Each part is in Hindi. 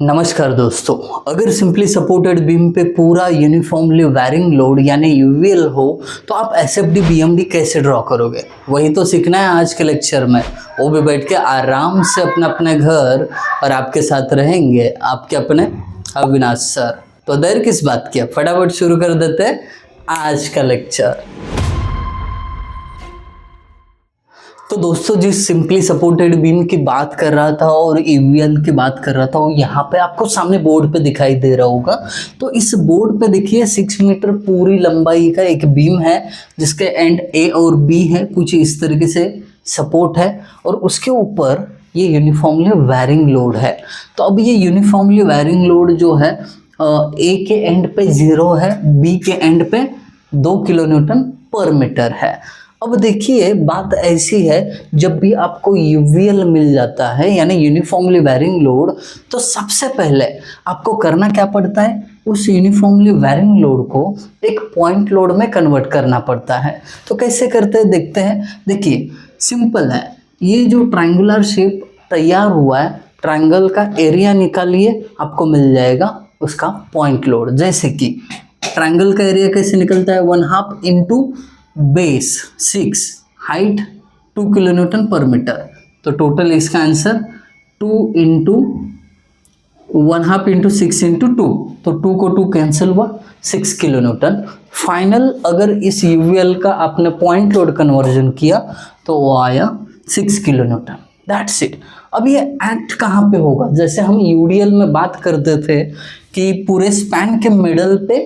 नमस्कार दोस्तों, अगर सिंपली सपोर्टेड बीम पे पूरा यूनिफॉर्मली वैरिंग लोड यानी यूवीएल हो तो आप एसएफडी बीएमडी कैसे ड्रॉ करोगे, वही तो सीखना है आज के लेक्चर में। वो भी बैठ के आराम से अपने अपने घर, और आपके साथ रहेंगे आपके अपने अविनाश सर। तो देर किस बात की, फटाफट शुरू कर देते हैं आज का लेक्चर। तो दोस्तों, जिस सिंपली सपोर्टेड बीम की बात कर रहा था और ईवीएल की बात कर रहा था, वो यहाँ पे आपको सामने बोर्ड पे दिखाई दे रहा होगा। तो इस बोर्ड पे देखिए 6 मीटर पूरी लंबाई का एक बीम है जिसके एंड ए और बी है, कुछ इस तरीके से सपोर्ट है, और उसके ऊपर ये यूनिफॉर्मली वैरिंग लोड है। तो अब ये यूनिफॉर्मली वैरिंग लोड जो है ए के एंड पे 0 है, बी के एंड पे 2 किलो न्यूटन पर मीटर है। अब देखिए, बात ऐसी है, जब भी आपको यूवीएल मिल जाता है यानी यूनिफॉर्मली वैरिंग लोड, तो सबसे पहले आपको करना क्या पड़ता है, उस यूनिफॉर्मली वैरिंग लोड को एक पॉइंट लोड में कन्वर्ट करना पड़ता है। तो कैसे करते हैं देखते हैं। देखिए सिंपल है, ये जो ट्रायंगुलर शेप तैयार हुआ है, ट्रायंगल का एरिया निकालिए, आपको मिल जाएगा उसका पॉइंट लोड। जैसे कि ट्रायंगल का एरिया कैसे निकलता है, 1/2 into base 6, height 2 kilo Newton पर मीटर। तो टोटल इसका आंसर 2 इंटू 1/2 इंटू 6 इंटू 2, तो 2 को 2 कैंसिल हुआ, 6 किलो न्यूटन। फाइनल अगर इस यूवीएल का आपने पॉइंट लोड कन्वर्जन किया तो वो आया 6 किलो न्यूटन। That's it. अब ये एक्ट कहाँ पे होगा, जैसे हम यूडीएल में बात करते थे कि पूरे स्पैन के मिडल पे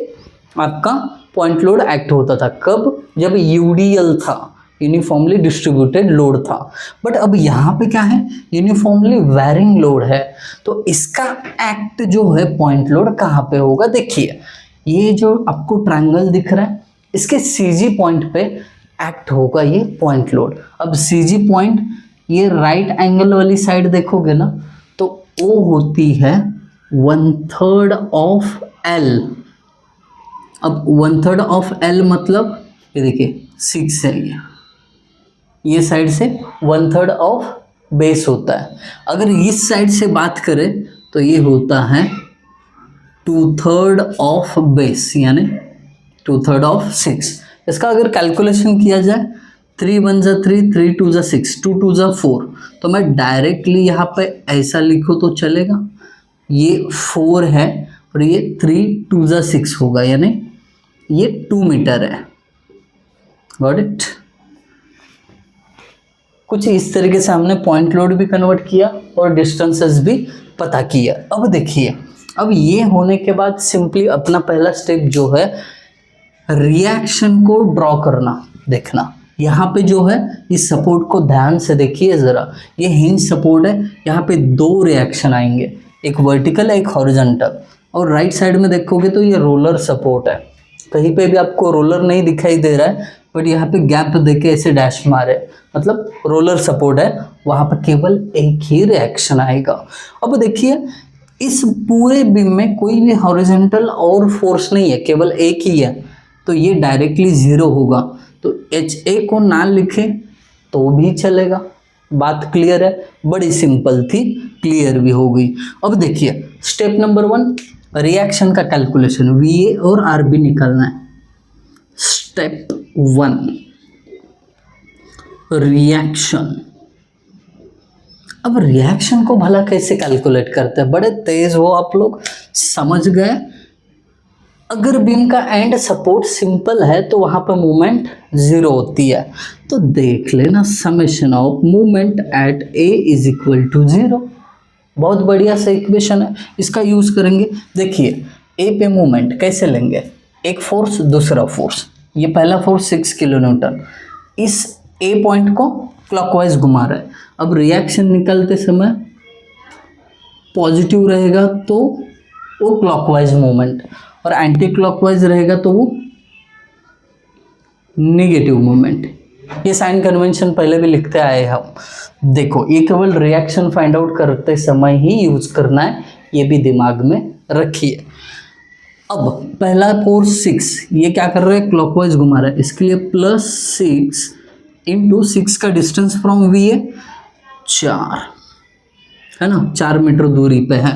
आपका पॉइंट लोड एक्ट होता था। कब? जब यूडीएल था, यूनिफॉर्मली डिस्ट्रीब्यूटेड लोड था। बट अब यहाँ पे क्या है, यूनिफॉर्मली वैरिंग लोड है। तो इसका एक्ट जो है पॉइंट लोड कहाँ पे होगा, देखिए ये जो आपको ट्रायंगल दिख रहा है, इसके सीजी पॉइंट पे एक्ट होगा ये पॉइंट लोड। अब सीजी पॉइंट, ये राइट एंगल वाली साइड देखोगे ना, तो वो होती है 1/3 ऑफ एल। अब 1/3 ऑफ एल मतलब ये देखिए 6 है, ये साइड से 1/3 ऑफ बेस होता है। अगर इस साइड से बात करें तो ये होता है 2/3 ऑफ बेस, यानी 2/3 ऑफ 6। इसका अगर कैलकुलेशन किया जाए, 3 1 जा 3, 3 2 जा 6, 2 2 जा 4, तो मैं डायरेक्टली यहाँ पे ऐसा लिखूँ तो चलेगा। ये 4 है और ये 3 2 जा 6 होगा, यानी ये 2 मीटर है। Got it. कुछ इस तरीके से हमने पॉइंट लोड भी कन्वर्ट किया और डिस्टेंसेस भी पता किया। अब देखिए, अब ये होने के बाद सिंपली अपना पहला स्टेप जो है, रिएक्शन को ड्रॉ करना। देखना यहाँ पे जो है, इस सपोर्ट को ध्यान से देखिए ज़रा, ये हिंज सपोर्ट है, यहाँ पे 2 रिएक्शन आएंगे, एक वर्टिकल एक हॉरिजॉन्टल। और राइट साइड में देखोगे तो ये रोलर सपोर्ट है। कहीं पे भी आपको रोलर नहीं दिखाई दे रहा है, बट यहाँ पे गैप देके ऐसे डैश मारे, मतलब रोलर सपोर्ट है, वहाँ पर केवल एक ही रिएक्शन आएगा। अब देखिए, इस पूरे बीम में कोई भी हॉरिजॉन्टल और फोर्स नहीं है, केवल एक ही है, तो ये डायरेक्टली 0 होगा। तो HA को ना लिखे तो भी चलेगा। बात क्लियर है, बड़ी सिंपल थी, क्लियर भी हो गई। अब देखिए स्टेप नंबर 1, रिएक्शन का कैलकुलेशन, VA और RB निकालना है। Step 1, reaction. अब रिएक्शन को भला कैसे कैलकुलेट करते हैं, बड़े तेज हो आप लोग, समझ गए। अगर बीम का एंड सपोर्ट सिंपल है तो वहाँ पर मूवमेंट 0 होती है। तो देख लेना, summation of movement at A is equal to 0। बहुत बढ़िया सा इक्वेशन है, इसका यूज़ करेंगे। देखिए A पे मूवमेंट कैसे लेंगे, एक फोर्स दूसरा फोर्स। ये पहला फोर्स 6 किलो न्यूटन, इस A पॉइंट को क्लॉकवाइज घुमा रहा है। अब रिएक्शन निकलते समय पॉजिटिव रहेगा तो वो क्लॉकवाइज मूवमेंट, और एंटी क्लॉकवाइज रहेगा तो वो नेगेटिव मूवमेंट। ये साइन कन्वेंशन पहले भी लिखते आए हम। देखो, ये केवल रिएक्शन फाइंड आउट करते समय ही यूज करना है, ये भी दिमाग में रखिए। अब पहला फोर्स 6, ये क्या कर रहा है, क्लॉकवाइज घुमा रहा है, इसके लिए +6 इंटू 6 का डिस्टेंस फ्रॉम VA 4, है ना, 4 मीटर दूरी पे है।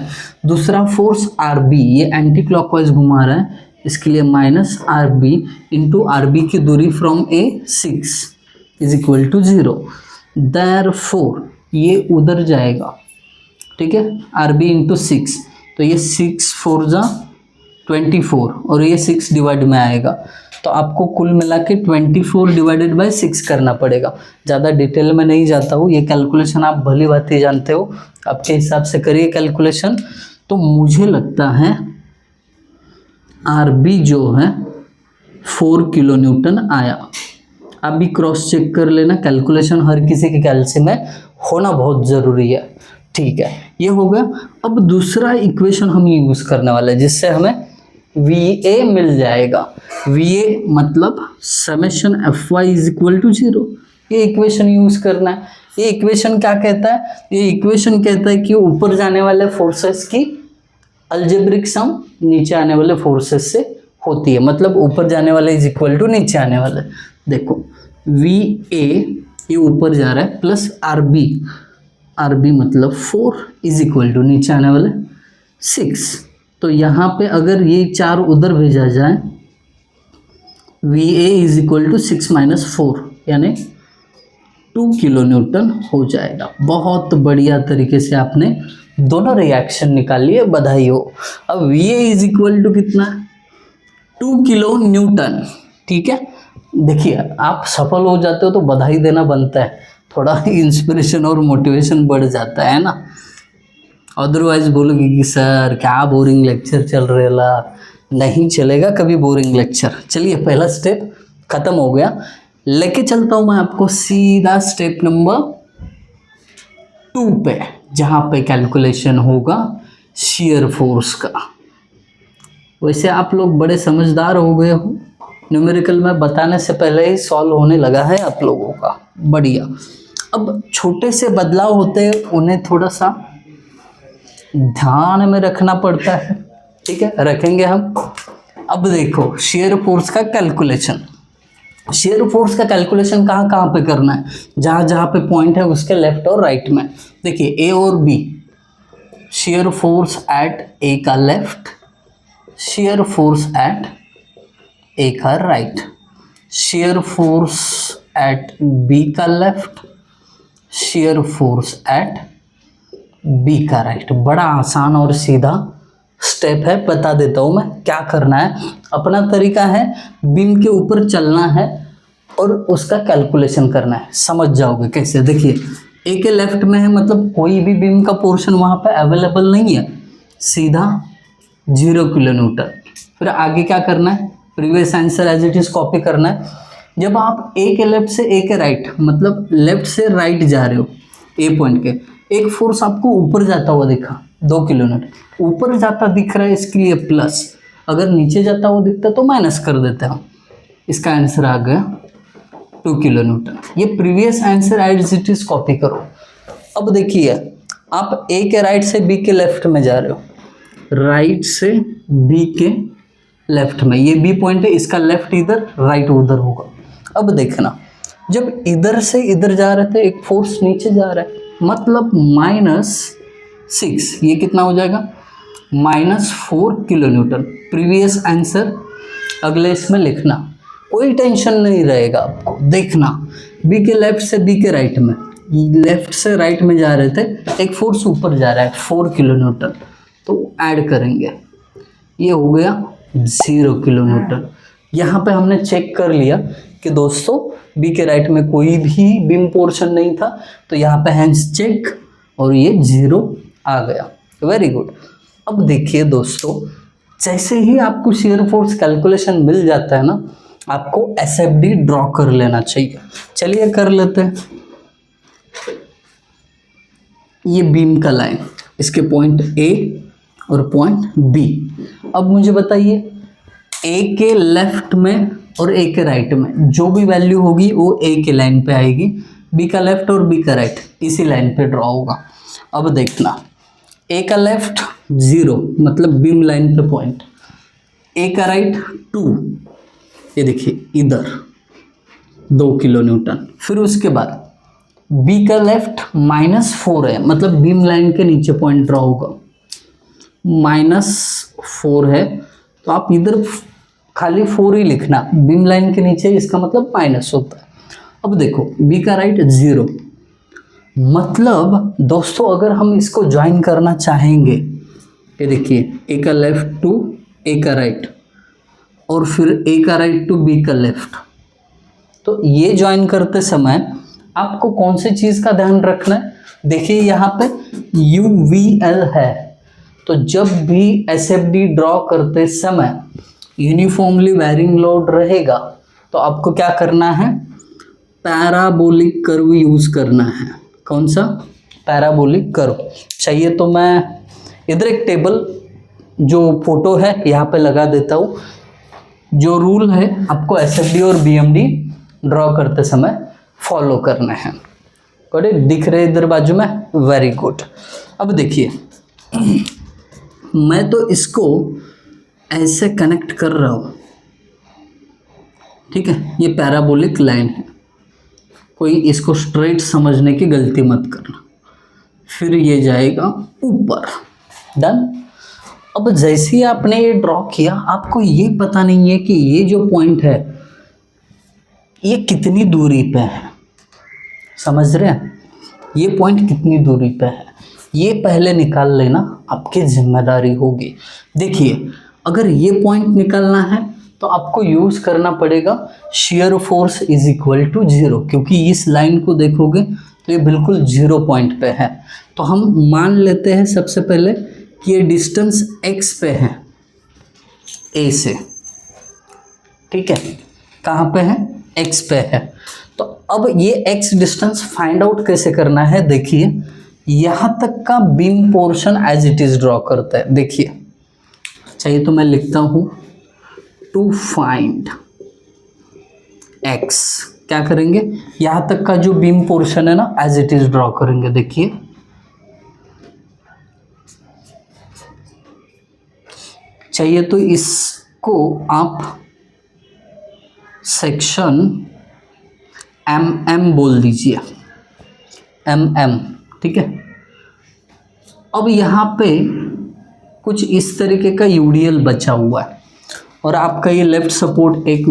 दूसरा फोर्स आर बी, ये एंटी क्लॉकवाइज घुमा रहा है, इसके लिए minus R B into R B की दूरी from A 6 is equal to 0। Therefore ये उधर जाएगा, ठीक है, आर बी इंटू 6, तो ये 6 4 जा 24 और ये 6 डिवाइड में आएगा, तो आपको कुल मिला के 24 डिवाइडेड बाई 6 करना पड़ेगा। ज़्यादा डिटेल में नहीं जाता हूँ, ये कैलकुलेशन आप भली बात ही जानते हो, आपके हिसाब से करिए कैलकुलेशन। तो मुझे लगता है आर बी जो है 4 किलो न्यूटन आया। आप भी क्रॉस चेक कर लेना, कैलकुलेशन हर किसी के कैल्सी में होना बहुत ज़रूरी है, ठीक है। ये हो गया। अब दूसरा इक्वेशन हम यूज़ करने वाले हैं जिससे हमें VA मिल जाएगा। VA मतलब summation FY is equal to 0। ये इक्वेशन यूज़ करना है। ये इक्वेशन क्या कहता है? ये इक्वेशन कहता है कि ऊपर जाने वाले फोर्सेस की अलजेब्रिक सम नीचे आने वाले फोर्सेस से होती है, मतलब ऊपर जाने वाले इज इक्वल टू नीचे आने वाले। देखो VA ये ऊपर जा रहा है प्लस RB मतलब 4 इज इक्वल टू नीचे आने वाले 6। तो यहाँ पे अगर ये 4 उधर भेजा जाए, VA is equal to 6 minus 4 यानी 2 किलो न्यूटन हो जाएगा। बहुत बढ़िया तरीके से आपने दोनों रिएक्शन निकाल लिए, बधाई हो। अब VA इज इक्वल टू कितना? 2 किलो न्यूटन, ठीक है। देखिए आप सफल हो जाते हो तो बधाई देना बनता है, थोड़ा इंस्पिरेशन और मोटिवेशन बढ़ जाता है ना। अदरवाइज बोलोगे कि सर क्या बोरिंग लेक्चर चल रहा, नहीं चलेगा कभी बोरिंग लेक्चर। चलिए पहला स्टेप खत्म हो गया, लेके चलता हूँ मैं आपको सीधा स्टेप नंबर 2 पे, जहाँ पे कैलकुलेशन होगा शियर फोर्स का। वैसे आप लोग बड़े समझदार हो गए हो, न्यूमेरिकल में बताने से पहले ही सॉल्व होने लगा है आप लोगों का, बढ़िया। अब छोटे से बदलाव होते हैं, उन्हें थोड़ा सा ध्यान में रखना पड़ता है, ठीक है, रखेंगे हम। अब देखो शियर फोर्स का कैलकुलेशन, शियर फोर्स का कैलकुलेशन कहाँ कहाँ पे करना है, जहाँ जहाँ पे पॉइंट है उसके लेफ्ट और राइट में। देखिए ए और B, shear force at A का left, shear force at A का right, shear force at B का left, shear force at B का राइट। बड़ा आसान और सीधा स्टेप है, बता देता हूँ मैं क्या करना है। अपना तरीका है बीम के ऊपर चलना है और उसका कैलकुलेशन करना है, समझ जाओगे कैसे। देखिए ए के लेफ्ट में है, मतलब कोई भी बीम का पोर्शन वहाँ पे अवेलेबल नहीं है, सीधा 0 किलो न्यूटन। फिर आगे क्या करना है, previous answer as it is copy करना है। जब आप ए के लेफ्ट से ए के राइट, मतलब लेफ्ट से राइट जा रहे हो ए पॉइंट के, एक फोर्स आपको ऊपर जाता हुआ दिखा 2 किलो न्यूटन, ऊपर जाता दिख रहा है इसके लिए प्लस, अगर नीचे जाता हुआ दिखता तो माइनस कर देते हैं। इसका आंसर आ गया 2 किलो न्यूटन। ये previous answer as it is copy करो। अब देखिए आप ए के राइट से बी के लेफ्ट में जा रहे हो, राइट से बी के लेफ्ट में, ये बी पॉइंट है, इसका लेफ्ट इधर राइट उधर होगा। अब देखना जब इधर से इधर जा रहे थे एक फोर्स नीचे जा रहा है, मतलब -6, ये कितना हो जाएगा -4 किलो न्यूटन। प्रीवियस आंसर अगले इसमें लिखना, कोई टेंशन नहीं रहेगा आपको। देखना बी के लेफ्ट से बी के राइट में, लेफ्ट से राइट में जा रहे थे, एक फोर्स ऊपर जा रहा है 4 किलो न्यूटन, तो ऐड करेंगे, ये हो गया 0 किलो न्यूटन। यहाँ पे हमने चेक कर लिया कि दोस्तों बी के राइट में कोई भी बीम पोर्शन नहीं था, तो यहाँ पे हैंड्स चेक और ये 0 आ गया, वेरी गुड। अब देखिए दोस्तों, जैसे ही आपको शियर फोर्स कैलकुलेशन मिल जाता है ना, आपको SFD ड्रॉ कर लेना चाहिए। चलिए कर लेते हैं। ये बीम का लाइन, इसके पॉइंट A और पॉइंट B। अब मुझे बताइए A के लेफ्ट में और A के राइट में जो भी वैल्यू होगी वो A के लाइन पे आएगी, B का लेफ्ट और B का राइट इसी लाइन पे ड्रॉ होगा। अब देखना A का लेफ्ट 0 मतलब बीम लाइन पे पॉइंट, A का राइट 2, ये देखिए इधर 2 किलो न्यूटन। फिर उसके बाद बी का लेफ्ट -4 है, मतलब बीम लाइन के नीचे पॉइंट ड्रॉ होगा, -4 है, तो आप इधर खाली 4 ही लिखना, बीम लाइन के नीचे, इसका मतलब माइनस होता है। अब देखो बी का राइट 0, मतलब दोस्तों अगर हम इसको ज्वाइन करना चाहेंगे, ये देखिए ए का लेफ्ट टू ए का राइट, और फिर ए का राइट टू बी का लेफ्ट, तो ये ज्वाइन करते समय आपको कौन सी चीज़ का ध्यान रखना है? देखिए यहाँ पे UVL है, तो जब भी SFD ड्रॉ करते समय यूनिफॉर्मली वेरिंग लोड रहेगा, तो आपको क्या करना है? पैराबोलिक कर्व यूज करना है। कौन सा? Parabolic curve. चाहिए तो मैं इधर एक टेबल जो फोटो है यहाँ पे लगा देता हूँ। जो रूल है आपको SFD और BMD ड्रॉ करते समय फॉलो करना है। कोई दिख रहे इधर बाजू में? Very good. अब देखिए मैं तो इसको ऐसे कनेक्ट कर रहा हूँ, ठीक है, ये पैराबोलिक लाइन है, कोई इसको स्ट्रेट समझने की गलती मत करना। फिर ये जाएगा ऊपर, डन। अब जैसे ही आपने ये ड्रॉ किया, आपको ये पता नहीं है कि ये जो पॉइंट है ये कितनी दूरी पे है, समझ रहे हैं? ये पॉइंट कितनी दूरी पे है, ये पहले निकाल लेना, आपकी जिम्मेदारी होगी। देखिए अगर ये पॉइंट निकालना है तो आपको यूज़ करना पड़ेगा shear force is equal to 0, क्योंकि इस लाइन को देखोगे तो ये बिल्कुल 0 पॉइंट पे है। तो हम मान लेते हैं सबसे पहले कि ये डिस्टेंस x पे है a से, ठीक है, कहाँ पे है? x पे है। तो अब ये x डिस्टेंस फाइंड आउट कैसे करना है? देखिए यहाँ तक का beam portion as it is draw करता है। देखिए चाहिए तो मैं लिखता हूँ टू फाइंड x, क्या करेंगे? यहाँ तक का जो बीम पोर्शन है ना एज इट इज ड्रॉ करेंगे। देखिए चाहिए तो इसको आप सेक्शन MM बोल दीजिए, MM, ठीक है। अब यहाँ पे कुछ इस तरीके का UDL बचा हुआ है, और आपका ये लेफ्ट सपोर्ट एक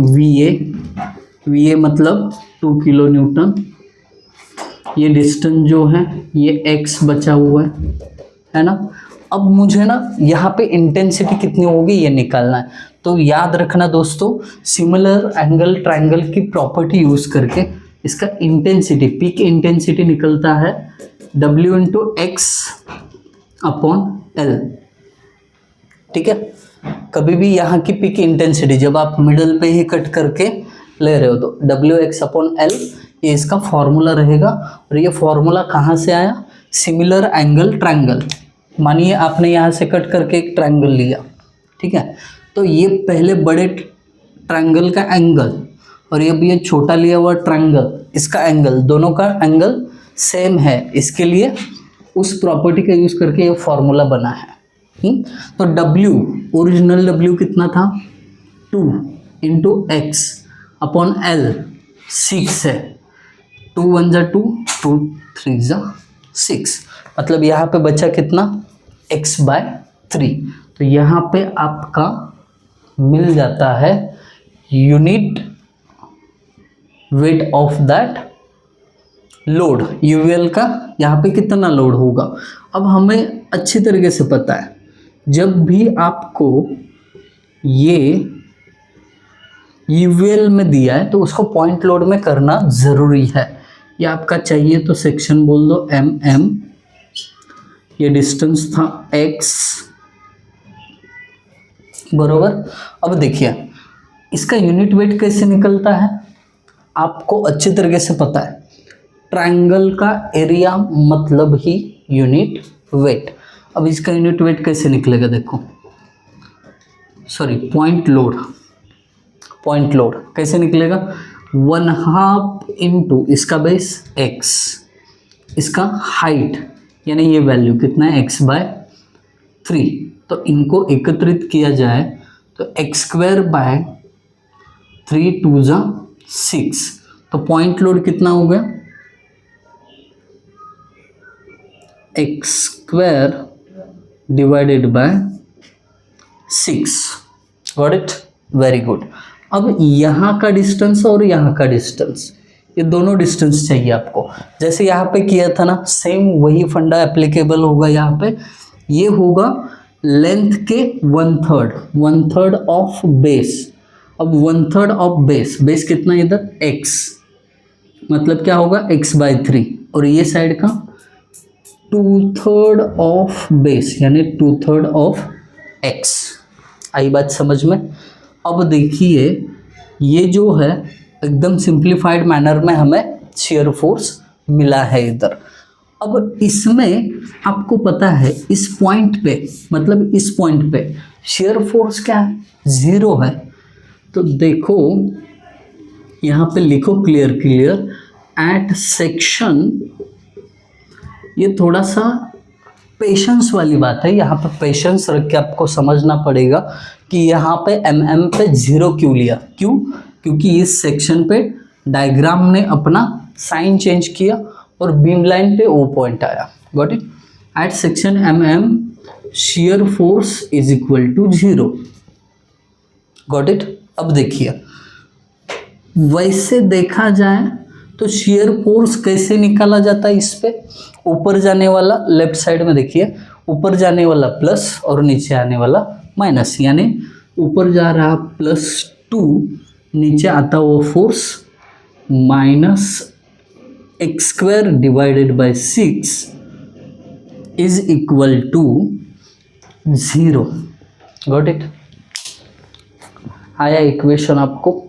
VA मतलब 2 किलो न्यूटन, ये डिस्टेंस जो है ये x बचा हुआ है ना। अब मुझे ना यहाँ पे इंटेंसिटी कितनी होगी ये निकालना है। तो याद रखना दोस्तों, सिमिलर एंगल ट्रायंगल की प्रॉपर्टी यूज करके इसका इंटेंसिटी, पीक इंटेंसिटी निकलता है W into x upon L, ठीक है। कभी भी यहाँ की पीक इंटेंसिटी जब आप मिडल पे ही कट करके ले रहे हो तो WX अपॉन L, ये इसका फॉर्मूला रहेगा। और ये फॉर्मूला कहाँ से आया? Similar angle triangle. मानिए आपने यहाँ से कट करके एक ट्रायंगल लिया, ठीक है, तो ये पहले बड़े ट्रायंगल का एंगल और ये भी ये छोटा लिया हुआ ट्रायंगल, इसका एंगल, दोनों का एंगल सेम है। इसके लिए उस प्रॉपर्टी का यूज़ करके ये फॉर्मूला बना है। तो W, ओरिजिनल W कितना था? 2 इंटू एक्स अपॉन L 6 है, 2 1 जा 2, 2 3 जा 6, मतलब यहाँ पे बचा कितना? x/3। तो यहाँ पे आपका मिल जाता है unit weight of that load, UVL का यहाँ पे कितना लोड होगा। अब हमें अच्छी तरीके से पता है, जब भी आपको ये UVL में दिया है तो उसको पॉइंट लोड में करना ज़रूरी है। ये आपका चाहिए तो सेक्शन बोल दो MM, ये डिस्टेंस था x, बरोबर। अब देखिए इसका यूनिट वेट कैसे निकलता है, आपको अच्छी तरीके से पता है, ट्रायंगल का एरिया मतलब ही यूनिट वेट। अब इसका यूनिट वेट कैसे निकलेगा? देखो, सॉरी, पॉइंट लोड कैसे निकलेगा? 1/2 इंटू इसका बेस x, इसका हाइट यानी ये वैल्यू कितना है? x/3। तो इनको एकत्रित किया जाए तो x² 3 2 जा 6, तो पॉइंट लोड कितना हो गया? X square divided by 6। Got it, very good. अब यहाँ का डिस्टेंस और यहाँ का डिस्टेंस, ये दोनों डिस्टेंस चाहिए आपको। जैसे यहाँ पे किया था ना, सेम वही फंडा एप्लीकेबल होगा यहाँ पे। ये होगा लेंथ के 1/3 ऑफ बेस। अब 1/3 ऑफ बेस, बेस कितना इधर x, मतलब क्या होगा x/3, और ये साइड का 2/3 ऑफ बेस यानी 2/3 ऑफ x। आई बात समझ में? अब देखिए ये जो है एकदम सिंप्लीफाइड मैनर में हमें शियर फोर्स मिला है इधर। अब इसमें आपको पता है इस पॉइंट पे, मतलब इस पॉइंट पे शियर फोर्स क्या है, 0 है। तो देखो यहाँ पे लिखो क्लियर एट सेक्शन, ये थोड़ा सा पेशेंस वाली बात है, यहाँ पे पेशेंस रख के आपको समझना पड़ेगा कि यहाँ पे mm पे 0 क्यों लिया। क्योंकि इस सेक्शन पे डायग्राम ने अपना साइन चेंज किया और बीम लाइन पे O पॉइंट आया। Got it, at section mm shear force is equal to 0। Got it. अब देखिए वैसे देखा जाए तो शियर फोर्स कैसे निकाला जाता है, इस पे ऊपर जाने वाला लेफ्ट साइड में देखिए, ऊपर जाने वाला प्लस और नीचे आने वाला माइनस, यानी ऊपर जा रहा +2, नीचे आता हुआ force -x² divided by 6 is equal to 0। Got it, आया इक्वेशन आपको।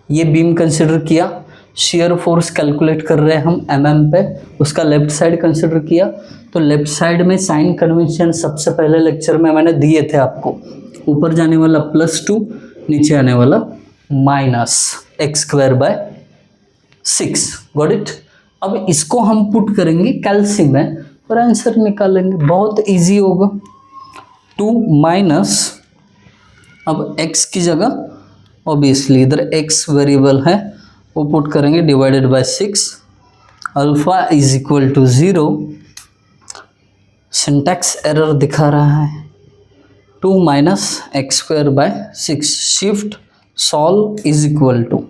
ये बीम कंसिडर किया, शियर फोर्स कैलकुलेट कर रहे हैं हम mm पे, उसका लेफ्ट साइड कंसिडर किया। तो लेफ्ट साइड में साइन कन्वेंशन सबसे पहले लेक्चर में मैंने दिए थे आपको, ऊपर जाने वाला +2, नीचे आने वाला -x² बाय 6। Got it. अब इसको हम पुट करेंगे कैल्सी में और आंसर निकालेंगे, बहुत इजी होगा। 2 माइनस, अब x की जगह ऑब्वियसली इधर x वेरिएबल है, वो पुट करेंगे divided by 6, alpha is equal to 0। Syntax error दिखा रहा है, 2 minus x² by 6, shift solve is equal to,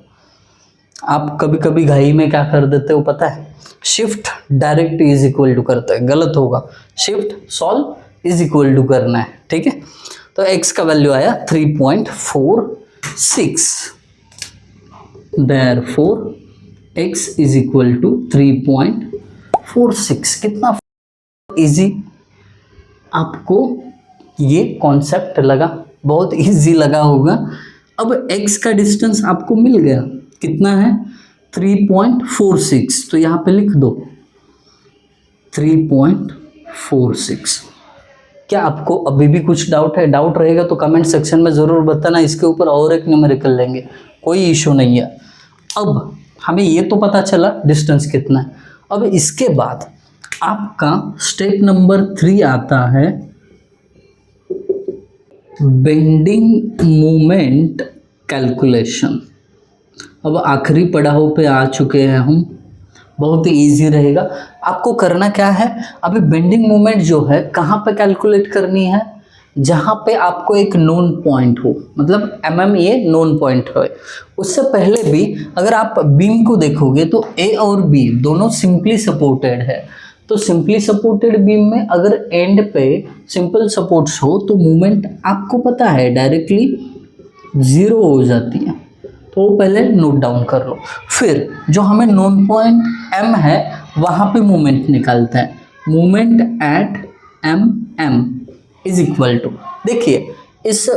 आप कभी कभी घाई में क्या कर देते हो पता है, shift direct is equal to करते हैं, गलत होगा, shift solve is equal to करना है, ठीक है। तो x का वैल्यू आया 3.46, therefore x is equal to 3.46। कितना इजी आपको ये कॉन्सेप्ट लगा, बहुत इजी लगा होगा। अब x का डिस्टेंस आपको मिल गया, कितना है 3.46, तो यहाँ पे लिख दो 3.46। क्या आपको अभी भी कुछ डाउट है? डाउट रहेगा तो कमेंट सेक्शन में ज़रूर बताना, इसके ऊपर और एक न्यूमेरिकल लेंगे, कोई इशू नहीं है। अब हमें ये तो पता चला डिस्टेंस कितना है। अब इसके बाद आपका स्टेप नंबर 3 आता है बेंडिंग मोमेंट कैलकुलेशन। अब आखिरी पड़ाव पे आ चुके हैं हम, बहुत ही ईजी रहेगा। आपको करना क्या है, अभी बेंडिंग मोमेंट जो है कहाँ पे कैलकुलेट करनी है, जहाँ पे आपको एक नोन पॉइंट हो, मतलब mm ये नोन पॉइंट है। उससे पहले भी अगर आप बीम को देखोगे तो A और B दोनों सिंपली सपोर्टेड है। तो सिंपली सपोर्टेड बीम में अगर एंड पे सिंपल सपोर्ट्स हो तो मूवमेंट आपको पता है डायरेक्टली 0 हो जाती है, तो पहले नोट डाउन कर लो। फिर जो हमें नोन पॉइंट M है वहाँ पे मूवमेंट निकालते हैं, movement at MM is equal to, देखिए इस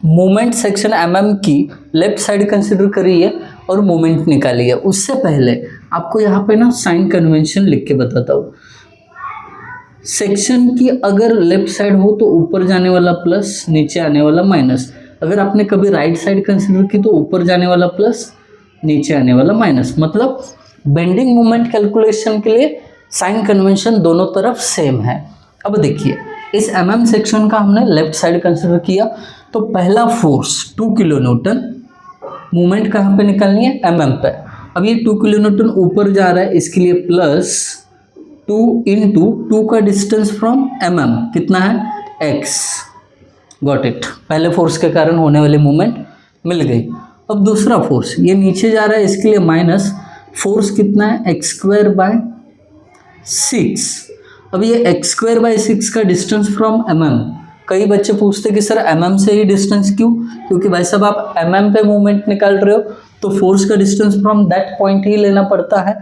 मूवमेंट सेक्शन MM की लेफ्ट साइड कंसिडर करिए और मूवमेंट निकालिए। उससे पहले आपको यहाँ पे ना साइन कन्वेंशन लिख के बताता हूँ। सेक्शन की अगर लेफ्ट साइड हो तो ऊपर जाने वाला प्लस, नीचे आने वाला माइनस। अगर आपने कभी राइट साइड कंसिडर की तो ऊपर जाने वाला प्लस, नीचे आने वाला माइनस। मतलब बेंडिंग मोमेंट कैलकुलेशन के लिए साइन कन्वेंशन दोनों तरफ सेम है। अब देखिए इस MM सेक्शन का हमने लेफ्ट साइड कंसिडर किया, तो पहला फोर्स 2 किलो न्यूटन, मूवमेंट कहाँ पे निकालनी है MM पे। अब ये 2 किलो न्यूटन ऊपर जा रहा है, इसके लिए प्लस 2 इंटू 2 का डिस्टेंस फ्रॉम mm कितना है x। Got it. पहले फोर्स के कारण होने वाली मूवमेंट मिल गई। अब दूसरा फोर्स ये नीचे जा रहा है, इसके लिए माइनस फोर्स कितना है x²/6। अब ये x²/6 का डिस्टेंस फ्रॉम mm, कई बच्चे पूछते कि सर mm से ही डिस्टेंस क्यों, क्योंकि भाई साहब आप mm पे मूवमेंट निकाल रहे हो तो फोर्स का डिस्टेंस फ्रॉम दैट पॉइंट ही लेना पड़ता है।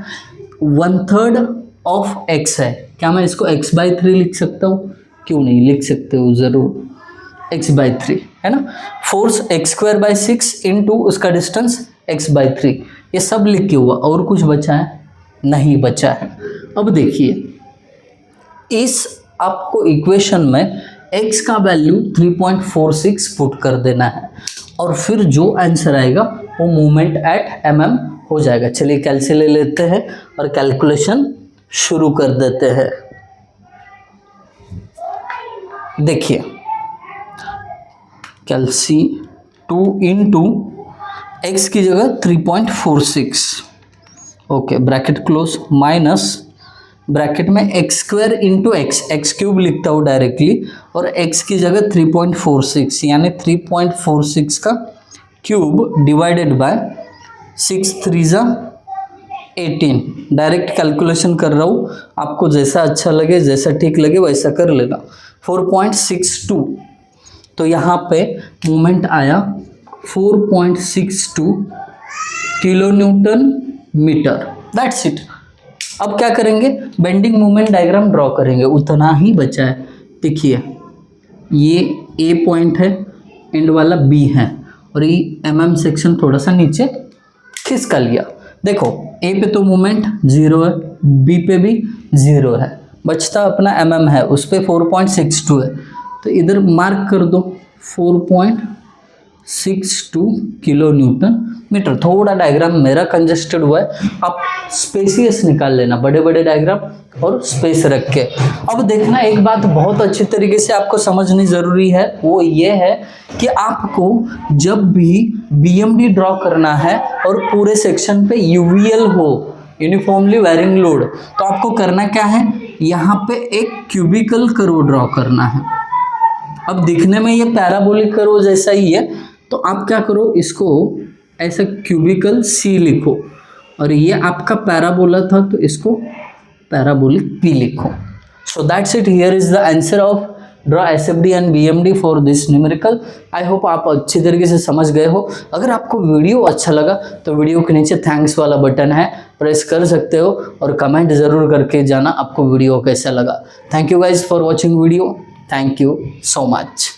1/3 ऑफ x है, क्या मैं इसको x/3 लिख सकता हूँ? क्यों नहीं लिख सकते हो, जरूर x/3 है ना। फोर्स x²/6 इंटू उसका डिस्टेंस x/3, ये सब लिख के हुआ। और कुछ बचा है? नहीं बचा है। अब देखिए इस आपको इक्वेशन में x का वैल्यू 3.46 पुट कर देना है और फिर जो आंसर आएगा वो मोमेंट एट mm हो जाएगा। चलिए कैलकुलेटर ले लेते हैं और कैलकुलेशन शुरू कर देते हैं। देखिए कैल्सी 2 इंटू एक्स की जगह 3.46, okay bracket close, minus bracket में x² इंटू x³ लिखता हूँ डायरेक्टली, और x की जगह 3.46 यानी 3.46 का cube divided by 6 3 18। Direct calculation कर रहा हूँ, आपको जैसा अच्छा लगे जैसा ठीक लगे वैसा कर लेना। 4.62, तो यहाँ पे मोमेंट आया 4.62 kilo newton metre. That's it. अब क्या करेंगे, बेंडिंग मोमेंट डायग्राम ड्रॉ करेंगे, उतना ही बचा है। देखिए ये ए पॉइंट है, एंड वाला बी है, और ये mm सेक्शन थोड़ा सा नीचे खिसका लिया। देखो ए पे तो मोमेंट 0 है, बी पे भी 0 है, बचता अपना mm है, उस पे 4.62 है, तो इधर मार्क कर दो 4.62 किलो न्यूटन मीटर। थोड़ा डायग्राम मेरा कंजेस्टेड हुआ है, आप स्पेसियस निकाल लेना, बड़े बड़े डायग्राम और स्पेस रख के। अब देखना एक बात बहुत अच्छी तरीके से आपको समझनी जरूरी है, वो ये है कि आपको जब भी BMD ड्रॉ करना है और पूरे सेक्शन पे UVL हो, यूनिफॉर्मली वेरिंग लोड, तो आपको करना क्या है, यहाँ पे एक क्यूबिकल कर्व ड्रॉ करना है। अब दिखने में ये पैराबोलिक कर्व जैसा ही है, तो आप क्या करो, इसको ऐसा क्यूबिकल C लिखो, और ये आपका पैराबोला था तो इसको पैराबोलिक P लिखो। So that's it, here is the answer of draw SFD and BMD for this numerical. I hope आप अच्छी तरीके से समझ गए हो। अगर आपको वीडियो अच्छा लगा तो वीडियो के नीचे थैंक्स वाला बटन है, प्रेस कर सकते हो, और कमेंट जरूर करके जाना आपको वीडियो कैसा लगा। Thank you guys for watching video, thank you so much.